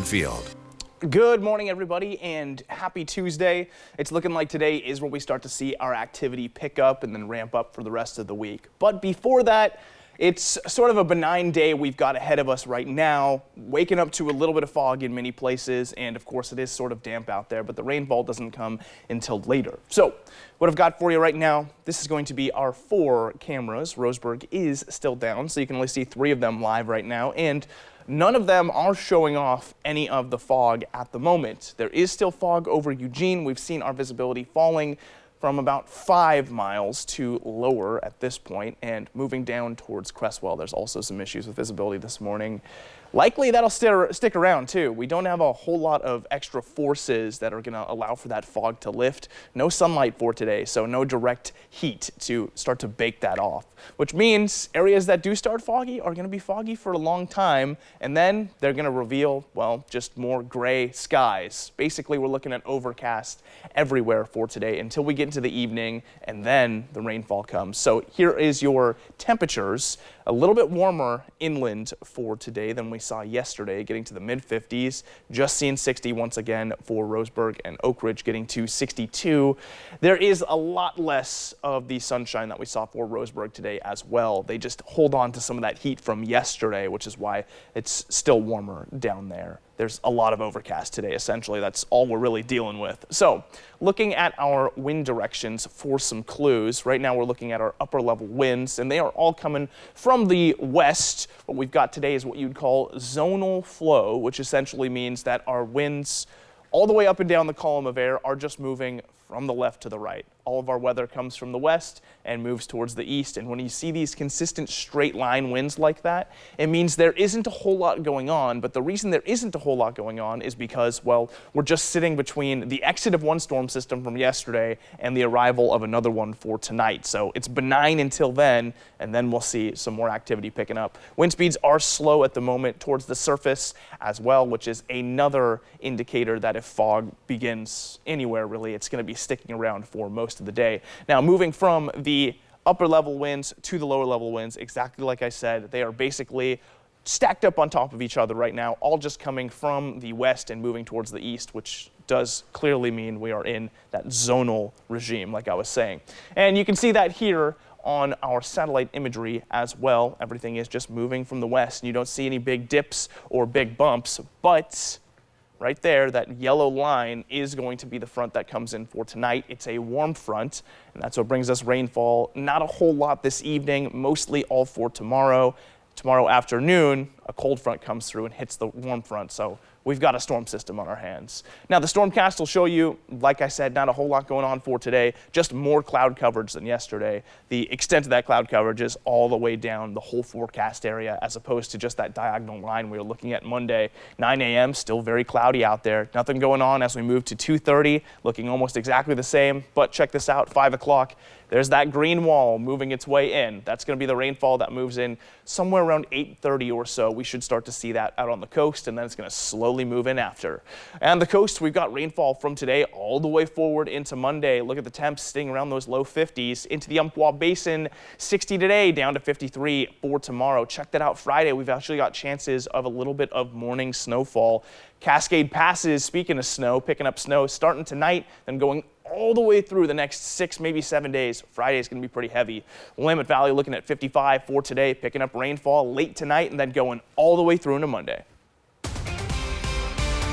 Field. Good morning, everybody, and happy Tuesday. It's looking like today is where we start to see our activity pick up and then ramp up for the rest of the week. But before that, it's sort of a benign day we've got ahead of us right now, waking up to a little bit of fog in many places, and of course it is sort of damp out there, but the rainfall doesn't come until later. So what I've got for you right now, this is going to be our 4 cameras. Roseburg is still down, so you can only see 3 of them live right now, and none of them are showing off any of the fog at the moment. There is still fog over Eugene. We've seen our visibility falling from about 5 miles to lower at this point and moving down towards Cresswell. There's also some issues with visibility this morning. Likely that'll stick around too. We don't have a whole lot of extra forces that are going to allow for that fog to lift. No sunlight for today, so no direct heat to start to bake that off, which means areas that do start foggy are going to be foggy for a long time, and then they're going to reveal, well, just more gray skies. Basically, we're looking at overcast everywhere for today until we get into the evening, and then the rainfall comes. So here is your temperatures. A little bit warmer inland for today than we saw yesterday, getting to the mid-50s. Just seeing 60 once again for Roseburg and Oak Ridge, getting to 62. There is a lot less of the sunshine that we saw for Roseburg today as well. They just hold on to some of that heat from yesterday, which is why it's still warmer down there. There's a lot of overcast today, essentially. That's all we're really dealing with. So, looking at our wind directions for some clues. Right now we're looking at our upper level winds, and they are all coming from the west. What we've got today is what you'd call zonal flow, which essentially means that our winds all the way up and down the column of air are just moving from the left to the right. All of our weather comes from the west and moves towards the east. And when you see these consistent straight line winds like that, it means there isn't a whole lot going on. But the reason there isn't a whole lot going on is because, well, we're just sitting between the exit of one storm system from yesterday and the arrival of another one for tonight. So it's benign until then, and then we'll see some more activity picking up. Wind speeds are slow at the moment towards the surface as well, which is another indicator that if fog begins anywhere, really, it's going to be sticking around for most of the day. Now, moving from the upper level winds to the lower level winds, exactly like I said, they are basically stacked up on top of each other right now, all just coming from the west and moving towards the east, which does clearly mean we are in that zonal regime, like I was saying. And you can see that here on our satellite imagery as well. Everything is just moving from the west, and you don't see any big dips or big bumps, but right there, that yellow line is going to be the front that comes in for tonight. It's a warm front, and that's what brings us rainfall. Not a whole lot this evening, mostly all for tomorrow. Tomorrow afternoon, a cold front comes through and hits the warm front, so we've got a storm system on our hands. Now, the stormcast will show you, like I said, not a whole lot going on for today, just more cloud coverage than yesterday. The extent of that cloud coverage is all the way down the whole forecast area, as opposed to just that diagonal line we were looking at Monday. 9 a.m., still very cloudy out there. Nothing going on as we move to 2:30, looking almost exactly the same. But check this out, 5 o'clock. There's that green wall moving its way in. That's going to be the rainfall that moves in somewhere around 8:30 or so. We should start to see that out on the coast, and then it's going to slowly move in after. And the coast, we've got rainfall from today all the way forward into Monday. Look at the temps staying around those low 50s. Into the Umpqua Basin, 60 today, down to 53 for tomorrow. Check that out Friday. We've actually got chances of a little bit of morning snowfall. Cascade Passes, speaking of snow, picking up snow starting tonight, then going all the way through the next 6, maybe 7 days. Friday is going to be pretty heavy. Willamette Valley looking at 55 for today, picking up rainfall late tonight and then going all the way through into Monday.